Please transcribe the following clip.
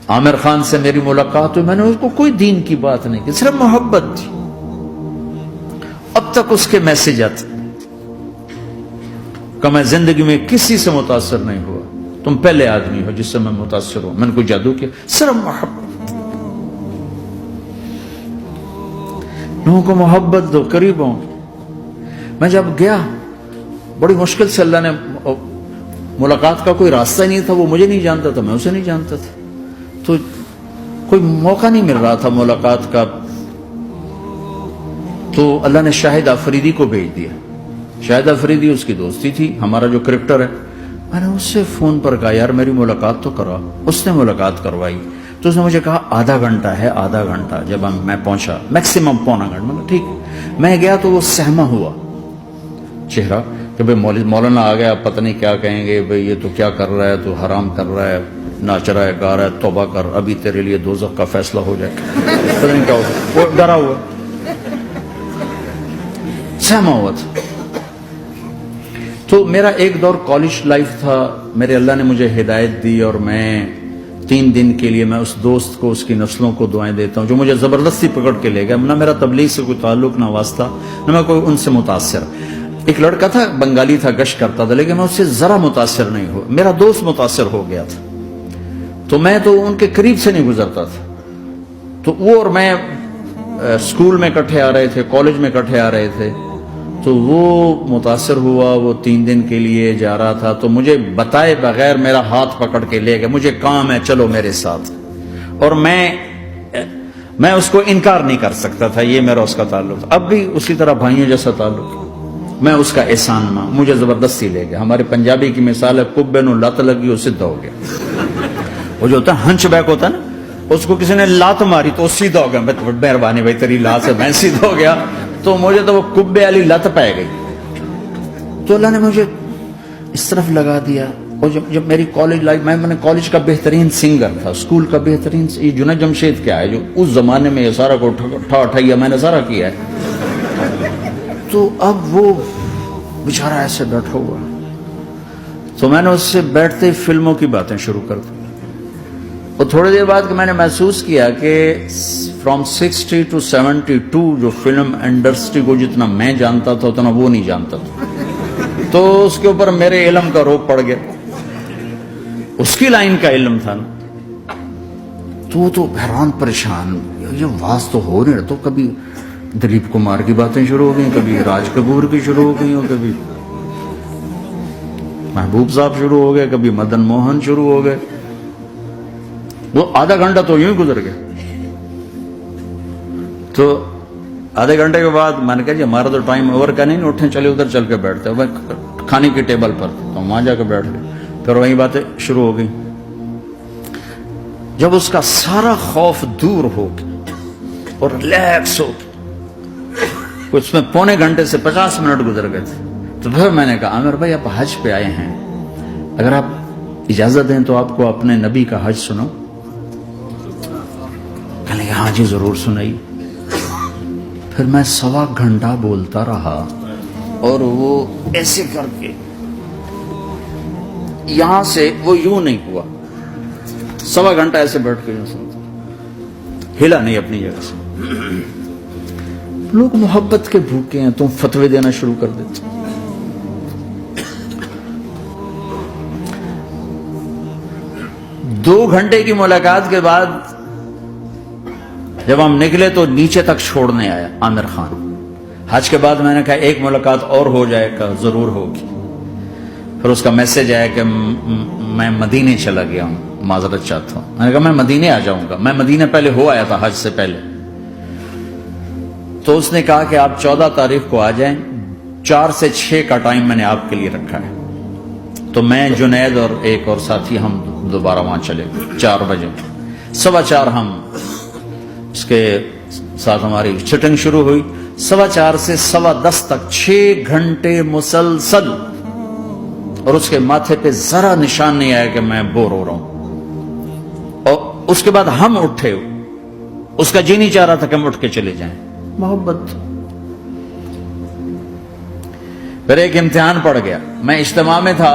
عامر خان سے میری ملاقات ہوئی، میں نے اس کو کوئی دین کی بات نہیں کی، صرف محبت تھی. اب تک اس کے میسج آتے کہ میں زندگی میں کسی سے متاثر نہیں ہوا، تم پہلے آدمی ہو جس سے میں متاثر ہوں. میں نے کوئی جادو کیا، صرف محبت. لوگوں کو محبت دو، قریب ہوں. میں جب گیا بڑی مشکل سے، اللہ نے ملاقات کا کوئی راستہ ہی نہیں تھا، وہ مجھے نہیں جانتا تھا، میں اسے نہیں جانتا تھا، تو کوئی موقع نہیں مل رہا تھا ملاقات کا. تو اللہ نے شاہد آفریدی کو بھیج دیا. شاہد آفریدی اس کی دوستی تھی، ہمارا جو کرکٹر ہے. میں نے اس سے فون پر کہا یار میری ملاقات تو کرا. اس نے ملاقات کروائی. تو اس نے مجھے کہا آدھا گھنٹہ ہے، آدھا گھنٹہ. جب میں پہنچا میکسیمم پونا گھنٹہ. میں ٹھیک. میں گیا تو وہ سہما ہوا چہرہ کہ بھئی مولانا آ گیا، پتہ نہیں کیا کہیں گے، بھئی یہ تو کیا کر رہا ہے، تو حرام کر رہا ہے، ناچ رہا ہے، گا رہا ہے، توبہ کر، ابھی تیرے لیے دوزخ کا فیصلہ ہو جائے. پتہ نہیں کیا ہو، وہ ڈرا ہوا سہما ہوا تھا. تو میرا ایک دور کالج لائف تھا. میرے اللہ نے مجھے ہدایت دی اور میں 3 دن کے لیے میں اس دوست کو، اس کی نسلوں کو دعائیں دیتا ہوں جو مجھے زبردستی پکڑ کے لے گیا. نہ میرا تبلیغ سے کوئی تعلق، نہ واسطہ، نہ میں کوئی ان سے متاثر. ایک لڑکا تھا، بنگالی تھا، گشت کرتا تھا، لیکن میں اس سے ذرا متاثر نہیں ہوا. میرا دوست متاثر ہو گیا تھا، تو میں تو ان کے قریب سے نہیں گزرتا تھا. تو وہ اور میں اسکول میں اکٹھے آ رہے تھے، کالج میں اکٹھے آ رہے تھے. تو وہ متاثر ہوا، وہ 3 دن کے لیے جا رہا تھا. تو مجھے بتائے بغیر میرا ہاتھ پکڑ کے لے گیا، مجھے کام ہے، چلو میرے ساتھ. اور میں اس کو انکار نہیں کر سکتا تھا، یہ میرا اس کا تعلق تھا. اب بھی اسی طرح بھائیوں جیسا تعلق ہے. میں اس کا احسان ماں، مجھے زبردستی لے گیا. ہمارے پنجابی کی مثال ہے، کبے نو لت لگی وہ سیدھا ہو گیا. وہ جو ہوتا ہے ہنچ بیک ہوتا ہے نا، اس کو کسی نے لات ماری تو وہ سیدھا ہو گیا. مہربانی بھائی تیری لات سے میں سیدھا ہو گیا. تو مجھے تو وہ کبے والی لت پہ گئی. تو اللہ نے مجھے اس طرف لگا دیا. اور جب میری کالج لائف، میں نے کالج کا بہترین سنگر تھا، اسکول کا بہترین. یہ جنید جمشید کیا ہے جو اس زمانے میں یہ سارا کو ٹھا میں نے سارا کیا ہے. تو اب وہ بیچارہ ایسے بیٹھا ہوا. تو میں نے اس سے بیٹھتے فلموں کی باتیں شروع کر دی. اور تھوڑی دیر بعد کہ میں نے محسوس کیا کہ فرام 60 to 72 جو فلم انڈسٹری کو جتنا میں جانتا تھا اتنا وہ نہیں جانتا تھا. تو اس کے اوپر میرے علم کا روپ پڑ گیا. اس کی لائن کا علم تھا نا. تو وہ تو حیران پریشان، یہ واز تو ہو رہے. تو کبھی دلیپ کمار کی باتیں شروع ہو گئیں، کبھی راج کپور کی شروع ہو گئی، اور کبھی محبوب صاحب شروع ہو گئے، کبھی مدن موہن شروع ہو گئے. وہ آدھا گھنٹہ تو یوں ہی گزر گیا. تو آدھے گھنٹے کے بعد میں نے کہا جی ہمارا تو ٹائم اوور کا نہیں، اٹھیں چلے ادھر چل کے بیٹھتے ہیں کھانے کی ٹیبل پر. تو وہاں جا کے بیٹھ گئے. پھر وہی باتیں شروع ہو گئی. جب اس کا سارا خوف دور ہو گیا اور ریلیکس ہو گیا، اس میں 1.25 گھنٹے سے 50 منٹ گزر گئے تھے. تو پھر میں نے کہا عامر بھائی آپ حج پہ آئے ہیں، اگر آپ اجازت دیں تو آپ کو اپنے نبی کا حج سنو. کہنے لگے ہاں جی ضرور سنائی. پھر میں 1.25 گھنٹہ بولتا رہا اور وہ ایسے کر کے یہاں سے وہ یوں نہیں ہوا. 1.25 گھنٹہ ایسے بیٹھ کے یوں سنتا، ہلا نہیں اپنی جگہ سے. لوگ محبت کے بھوکے ہیں، تم فتوے دینا شروع کر دیتے. 2 گھنٹے کی ملاقات کے بعد جب ہم نکلے تو نیچے تک چھوڑنے آیا عامر خان. حج کے بعد میں نے کہا ایک ملاقات اور ہو جائے گا، ضرور ہوگی. پھر اس کا میسج آیا کہ میں مدینے چلا گیا ہوں، معذرت چاہتا ہوں. میں نے کہا میں مدینے آ جاؤں گا. میں مدینے پہلے ہو آیا تھا حج سے پہلے. تو اس نے کہا کہ آپ 14 تاریخ کو آ جائیں، 4 سے 6 کا ٹائم میں نے آپ کے لیے رکھا ہے. تو میں جنید اور ایک اور ساتھی ہم دوبارہ وہاں چلے گئے 4 بجے. 4:15 ہم اس کے ساتھ ہماری چٹنگ شروع ہوئی. 4:15 سے 10:15 تک 6 گھنٹے مسلسل. اور اس کے ماتھے پہ ذرا نشان نہیں آیا کہ میں بور ہو رہا ہوں. اور اس کے بعد ہم اٹھے، اس کا جی نہیں چاہ رہا تھا کہ ہم اٹھ کے چلے جائیں. محبت. پھر ایک امتحان پڑ گیا. میں اجتماع میں تھا